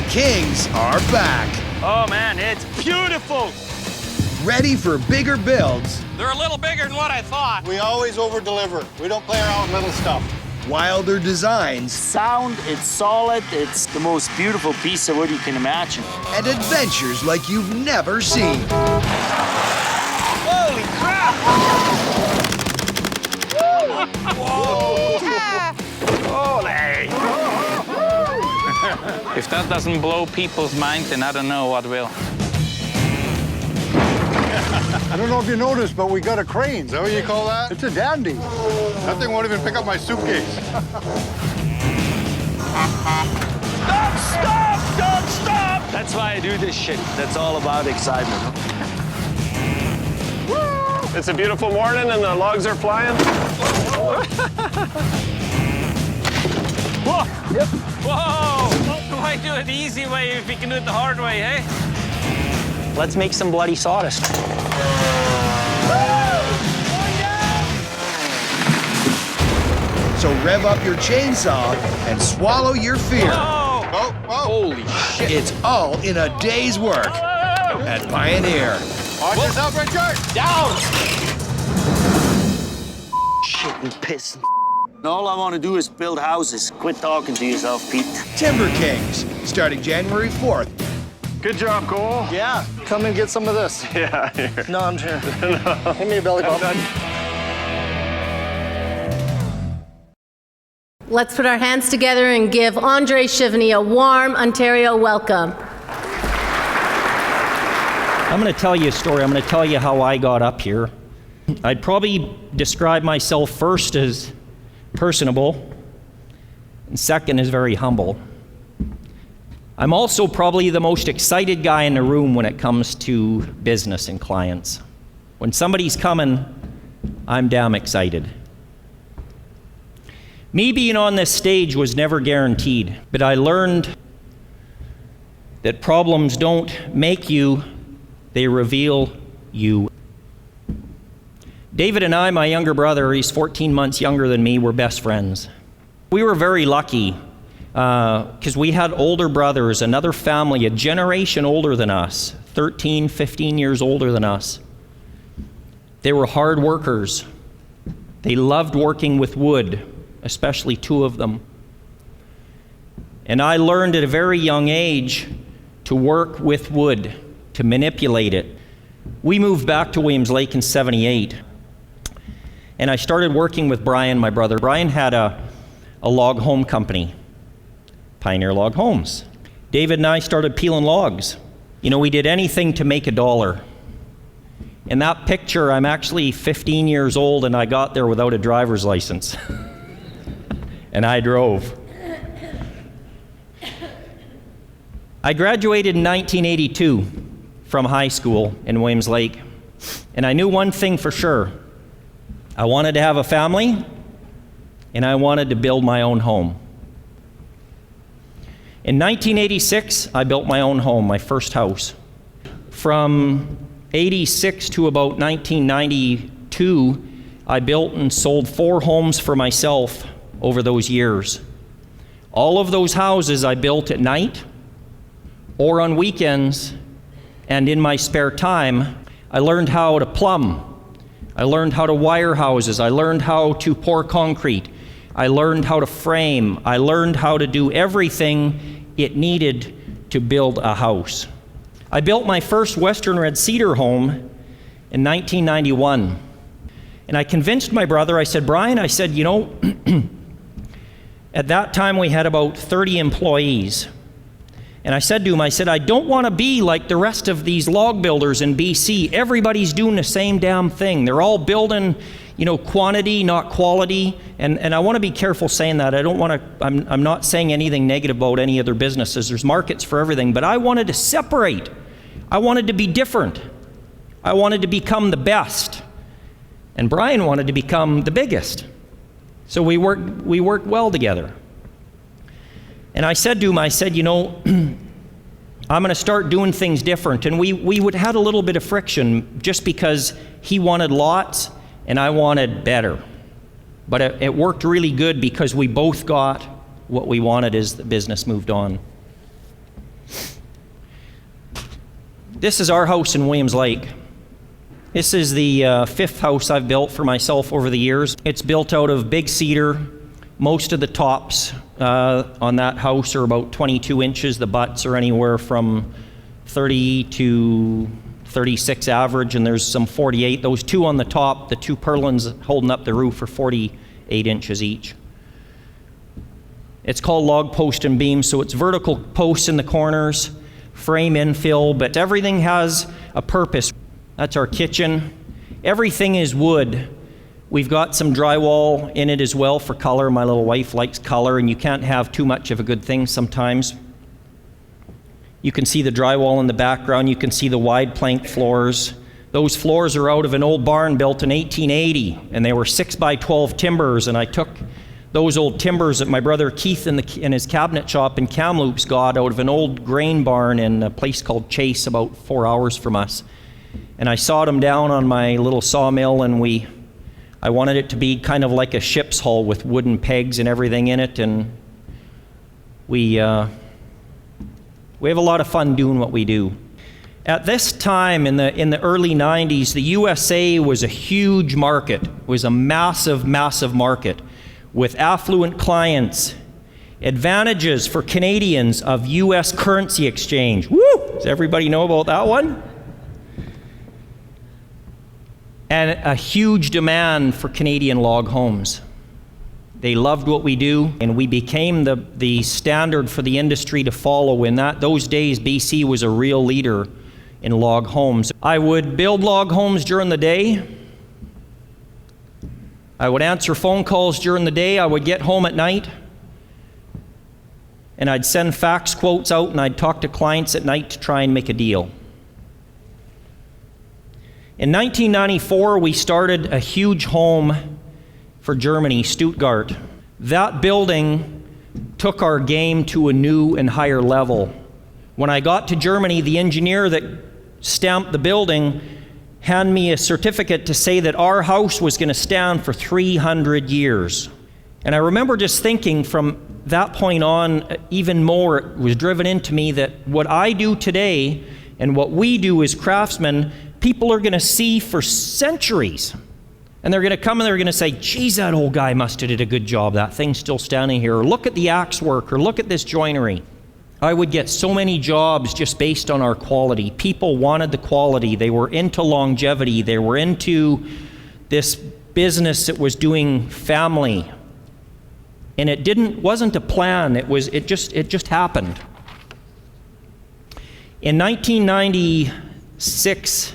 Kings are back. Oh man, it's beautiful. Ready for bigger builds. They're a little bigger than what I thought. We always over-deliver. We don't play around with little stuff. Wilder designs. Sound, it's solid. It's the most beautiful piece of wood you can imagine. And adventures like you've never seen. Holy crap! Whoa! Holy! If that doesn't blow people's mind, then I don't know what will. I don't know if you noticed, but we got a crane. Is that what you call that? It's a dandy. That thing won't even pick up my suitcase. Stop! Don't stop! That's why I do this shit. That's all about excitement. It's a beautiful morning and the logs are flying. Whoa! Yep. Whoa! Why do it the easy way if you can do it the hard way, eh? Let's make some bloody sawdust. So rev up your chainsaw and swallow your fear. Whoa! Oh, Holy shit! It's all in a day's work at Pioneer. watch yourself, Richard! Down! Shit and piss. All I want to do is build houses. Quit talking to yourself, Pete. Timber Kings, starting January 4th. Good job, Cole. Yeah, come and get some of this. Yeah, here. No, I'm here. Give me a belly bump. Let's put our hands together and give André Chevigny a warm Ontario welcome. I'm going to tell you a story. I'm going to tell you how I got up here. I'd probably describe myself first as personable, and second as very humble. I'm also probably the most excited guy in the room when it comes to business and clients. When somebody's coming, I'm damn excited. Me being on this stage was never guaranteed, but I learned that problems don't make you, they reveal you. David and I, my younger brother, he's 14 months younger than me, we're best friends. We were very lucky because we had older brothers, another family, a generation older than us, 13, 15 years older than us. They were hard workers. They loved working with wood, especially two of them. And I learned at a very young age to work with wood, to manipulate it. We moved back to Williams Lake in '78. And I started working with Brian, my brother. Brian had a log home company, Pioneer Log Homes. David and I started peeling logs. You know, we did anything to make a dollar. In that picture, I'm actually 15 years old and I got there without a driver's license. And I drove. I graduated in 1982 from high school in Williams Lake. And I knew one thing for sure. I wanted to have a family, and I wanted to build my own home. In 1986, I built my own home, my first house. From 86 to about 1992, I built and sold 4 homes for myself over those years. All of those houses I built at night or on weekends, and in my spare time, I learned how to plumb. I learned how to wire houses. I learned how to pour concrete. I learned how to frame. I learned how to do everything it needed to build a house. I built my first Western Red Cedar home in 1991. And I convinced my brother, I said, Brian, I said, you know, at that time we had about 30 employees. And I said to him, I said, I don't want to be like the rest of these log builders in BC. Everybody's doing the same damn thing. They're all building, you know, quantity, not quality. And I want to be careful saying that. I don't want to, I'm not saying anything negative about any other businesses. There's markets for everything. But I wanted to separate. I wanted to be different. I wanted to become the best. And Brian wanted to become the biggest. So we worked well together. And I said to him, I said, you know, I'm going to start doing things different. And we would had a little bit of friction just because he wanted lots and I wanted better. But it worked really good because we both got what we wanted as the business moved on. This is our house in Williams Lake. This is the fifth house I've built for myself over the years. It's built out of big cedar. Most of the tops on that house are about 22 inches. The butts are anywhere from 30 to 36 average, and there's some 48. Those two on the top, the two purlins holding up the roof, are 48 inches each. It's called log post and beam, so it's vertical posts in the corners, frame infill, but everything has a purpose. That's our kitchen. Everything is wood. We've got some drywall in it as well for color. My little wife likes color, and you can't have too much of a good thing sometimes. You can see the drywall in the background. You can see the wide plank floors. Those floors are out of an old barn built in 1880, and they were 6x12 timbers, and I took those old timbers that my brother Keith in his cabinet shop in Kamloops got out of an old grain barn in a place called Chase, about 4 hours from us. And I sawed them down on my little sawmill, and I wanted it to be kind of like a ship's hull with wooden pegs and everything in it, and we have a lot of fun doing what we do. At this time in the early 90s, the USA was a huge market, was a massive, massive market with affluent clients, advantages for Canadians of US currency exchange. Woo! Does everybody know about that one? And a huge demand for Canadian log homes. They loved what we do, and we became the standard for the industry to follow. In those days, BC was a real leader in log homes. I would build log homes during the day. I would answer phone calls during the day. I would get home at night, and I'd send fax quotes out, and I'd talk to clients at night to try and make a deal. In 1994, we started a huge home for Germany, Stuttgart. That building took our game to a new and higher level. When I got to Germany, the engineer that stamped the building handed me a certificate to say that our house was going to stand for 300 years. And I remember just thinking from that point on, even more, it was driven into me that what I do today and what we do as craftsmen, people are going to see for centuries. And they're going to come and they're going to say, geez, that old guy must have did a good job. That thing's still standing here. Or look at the axe work, or look at this joinery. I would get so many jobs just based on our quality. People wanted the quality. They were into longevity. They were into this business that was doing family. And it wasn't a plan. It just happened. In 1996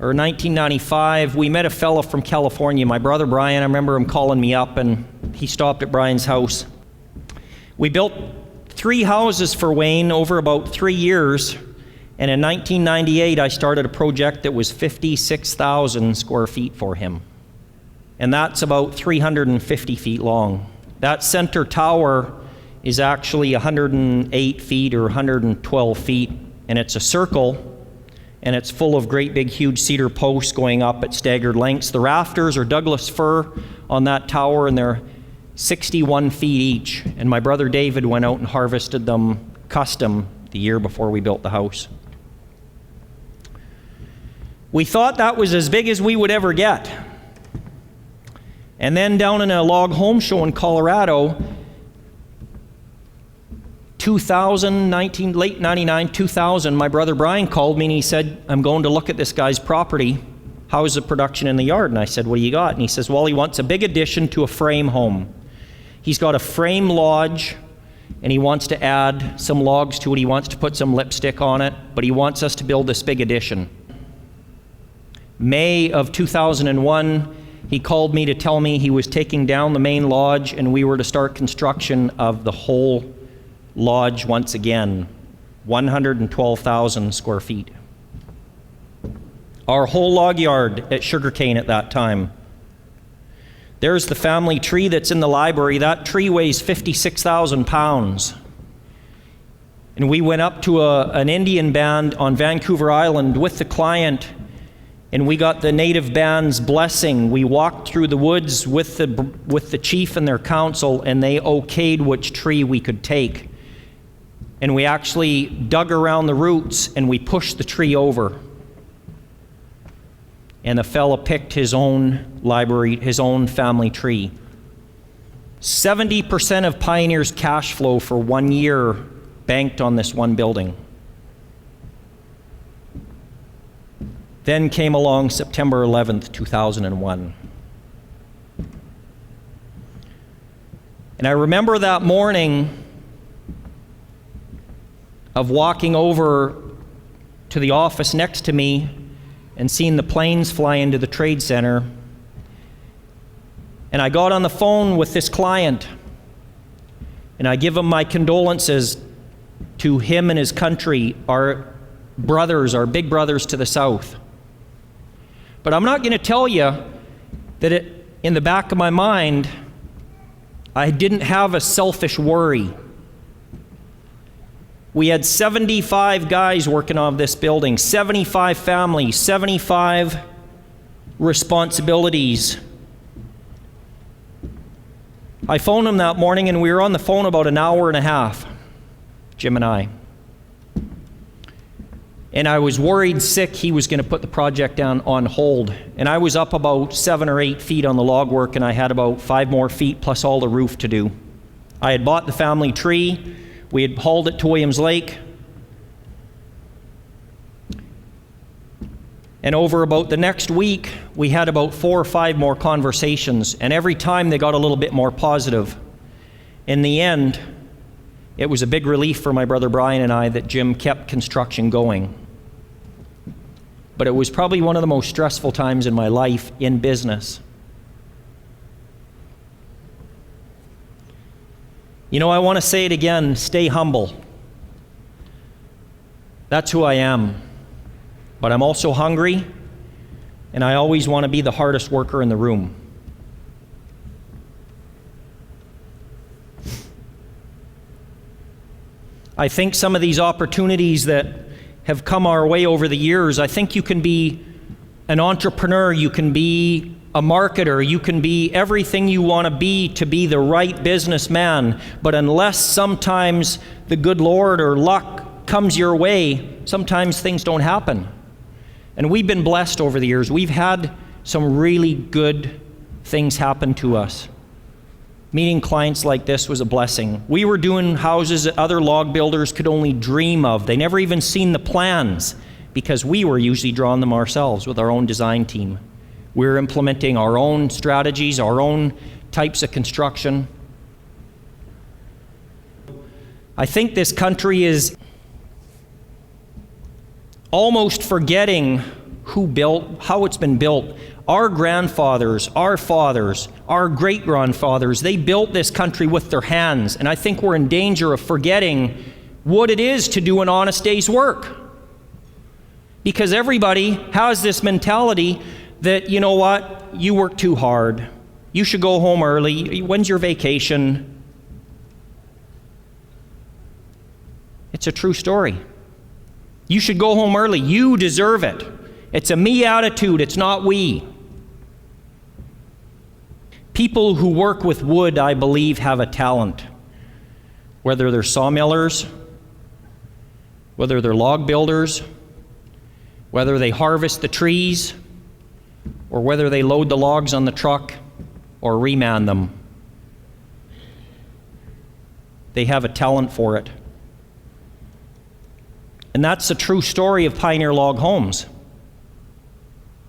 or 1995, we met a fellow from California, my brother Brian. I remember him calling me up, and he stopped at Brian's house. We built 3 houses for Wayne over about 3 years, and in 1998, I started a project that was 56,000 square feet for him. And that's about 350 feet long. That center tower is actually 108 feet or 112 feet, and it's a circle, and it's full of great big huge cedar posts going up at staggered lengths. The rafters are Douglas fir on that tower, and they're 61 feet each. And my brother David went out and harvested them custom the year before we built the house. We thought that was as big as we would ever get. And then down in a log home show in Colorado, late 99, 2000, my brother Brian called me and he said, I'm going to look at this guy's property. How's the production in the yard? And I said, what do you got? And he says, well, he wants a big addition to a frame home. He's got a frame lodge, and he wants to add some logs to it. He wants to put some lipstick on it, but he wants us to build this big addition. May of 2001, he called me to tell me he was taking down the main lodge, and we were to start construction of the whole lodge once again, 112,000 square feet. Our whole log yard at Sugarcane at that time. There's the family tree that's in the library. That tree weighs 56,000 pounds. And we went up to an Indian band on Vancouver Island with the client, and we got the native band's blessing. We walked through the woods with the chief and their council, and they okayed which tree we could take. and we actually dug around the roots and we pushed the tree over. And the fella picked his own library, his own family tree. 70% of Pioneer's cash flow for 1 year banked on this one building. Then came along September 11th, 2001. And I remember that morning of walking over to the office next to me and seeing the planes fly into the trade center. And I got on the phone with this client, and I give him my condolences to him and his country, our brothers, our big brothers to the south. But I'm not going to tell you that in the back of my mind, I didn't have a selfish worry. We had 75 guys working on this building, 75 families, 75 responsibilities. I phoned him that morning, and we were on the phone about an hour and a half, Jim and I. And I was worried sick he was going to put the project down on hold. And I was up about 7 or 8 feet on the log work, and I had about 5 more feet plus all the roof to do. I had bought the family tree. We had hauled it to Williams Lake. And over about the next week, we had about 4 or 5 more conversations, and every time they got a little bit more positive. In the end, it was a big relief for my brother Brian and I that Jim kept construction going. But it was probably one of the most stressful times in my life in business. You know, I want to say it again, stay humble. That's who I am. But I'm also hungry, and I always want to be the hardest worker in the room. I think some of these opportunities that have come our way over the years, I think you can be an entrepreneur, you can be a marketer, you can be everything you want to be the right businessman, but unless sometimes the good Lord or luck comes your way, sometimes things don't happen. And we've been blessed over the years. We've had some really good things happen to us. Meeting clients like this was a blessing. We were doing houses that other log builders could only dream of. They never even seen the plans because we were usually drawing them ourselves with our own design team. We were implementing our own strategies, our own types of construction. I think this country is almost forgetting who built, how it's been built. Our grandfathers, our fathers, our great-grandfathers, they built this country with their hands, and I think we're in danger of forgetting what it is to do an honest day's work. Because everybody has this mentality that, you know what, you work too hard, you should go home early, when's your vacation? It's a true story. You should go home early, you deserve it. It's a me attitude, it's not we. People who work with wood, I believe, have a talent. Whether they're sawmillers, whether they're log builders, whether they harvest the trees, or whether they load the logs on the truck or reman them. They have a talent for it. And that's the true story of Pioneer Log Homes. And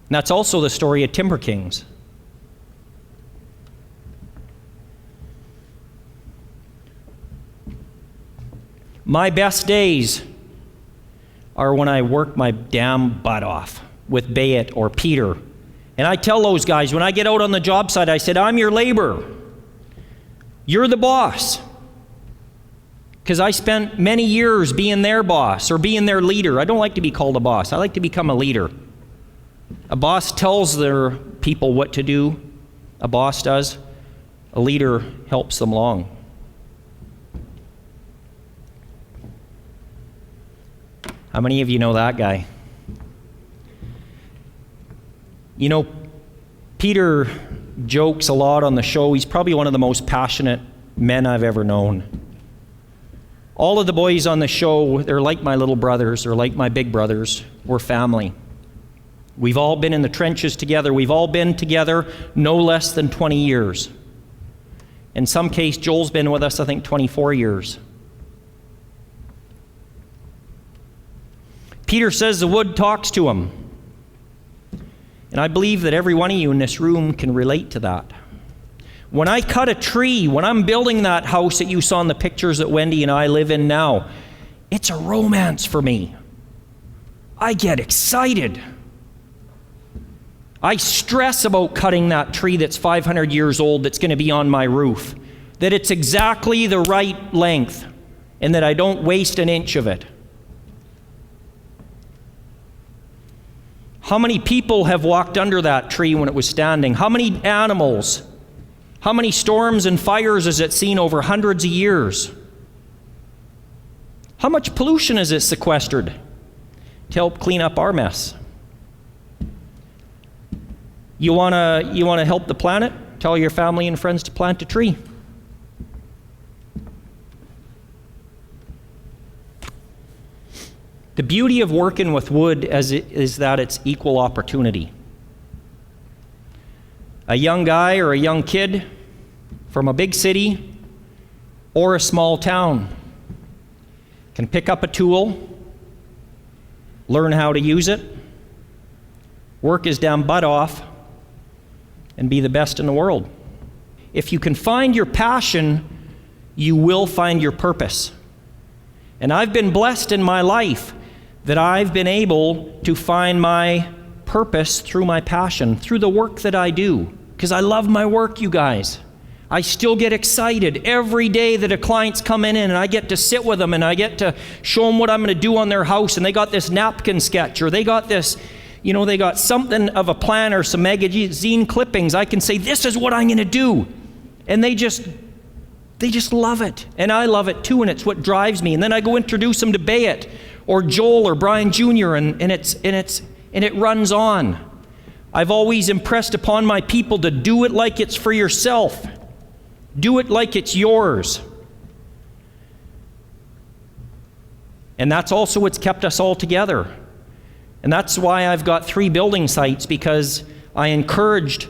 that's also the story of Timber Kings. My best days are when I work my damn butt off with Bayet or Peter. And I tell those guys, when I get out on the job site, I said, I'm your laborer. You're the boss. Because I spent many years being their boss or being their leader. I don't like to be called a boss. I like to become a leader. A boss tells their people what to do. A boss does. A leader helps them along. How many of you know that guy? You know, Peter jokes a lot on the show. He's probably one of the most passionate men I've ever known. All of the boys on the show, they're like my little brothers, they're like my big brothers. We're family. We've all been in the trenches together. We've all been together no less than 20 years. In some case, Joel's been with us, I think, 24 years. Peter says the wood talks to him. And I believe that every one of you in this room can relate to that. When I cut a tree, when I'm building that house that you saw in the pictures that Wendy and I live in now, it's a romance for me. I get excited. I stress about cutting that tree that's 500 years old that's going to be on my roof, that it's exactly the right length and that I don't waste an inch of it. How many people have walked under that tree when it was standing? How many animals? How many storms and fires has it seen over hundreds of years? How much pollution has it sequestered to help clean up our mess? You want to help the planet? Tell your family and friends to plant a tree. The beauty of working with wood is that it's equal opportunity. A young guy or a young kid from a big city or a small town can pick up a tool, learn how to use it, work his damn butt off, and be the best in the world. If you can find your passion, you will find your purpose. And I've been blessed in my life that I've been able to find my purpose through my passion, through the work that I do. Because I love my work, you guys. I still get excited every day that a client's coming in and I get to sit with them and I get to show them what I'm going to do on their house, and they got this napkin sketch or they got this, they got something of a plan or some magazine clippings. I can say, this is what I'm going to do. And they just love it. And I love it too, and it's what drives me. And then I go introduce them to Bayet or Joel or Brian Jr. and it runs on. I've always impressed upon my people to do it like it's for yourself. Do it like it's yours. And that's also what's kept us all together. And that's why I've got 3 building sites, because I encouraged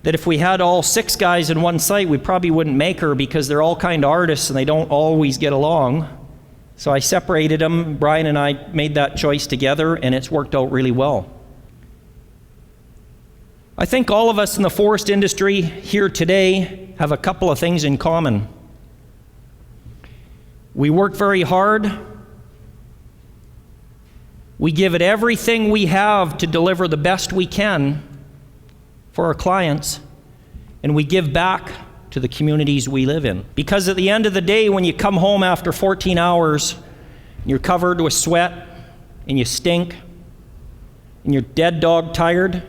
that if we had all 6 guys in one site, we probably wouldn't make her, because they're all kind of artists and they don't always get along. So I separated them. Brian and I made that choice together, and it's worked out really well. I think all of us in the forest industry here today have a couple of things in common. We work very hard. We give it everything we have to deliver the best we can for our clients, and we give back to the communities we live in. Because at the end of the day, when you come home after 14 hours, and you're covered with sweat, and you stink, and you're dead dog tired,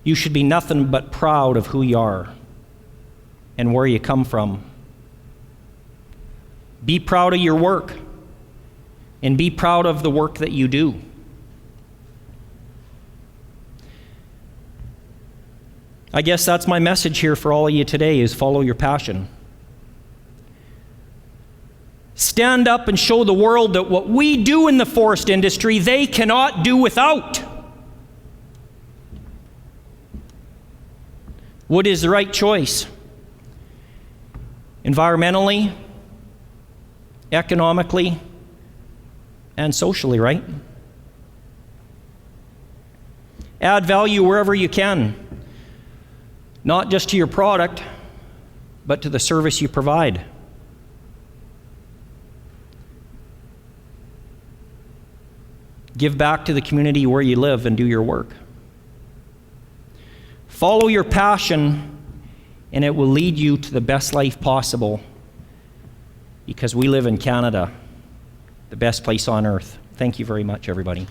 you should be nothing but proud of who you are and where you come from. Be proud of your work, and be proud of the work that you do. I guess that's my message here for all of you today, is follow your passion. Stand up and show the world that what we do in the forest industry, they cannot do without. Wood is the right choice. Environmentally, economically, and socially, right? Add value wherever you can. Not just to your product, but to the service you provide. Give back to the community where you live and do your work. Follow your passion, and it will lead you to the best life possible, because we live in Canada, the best place on earth. Thank you very much, everybody.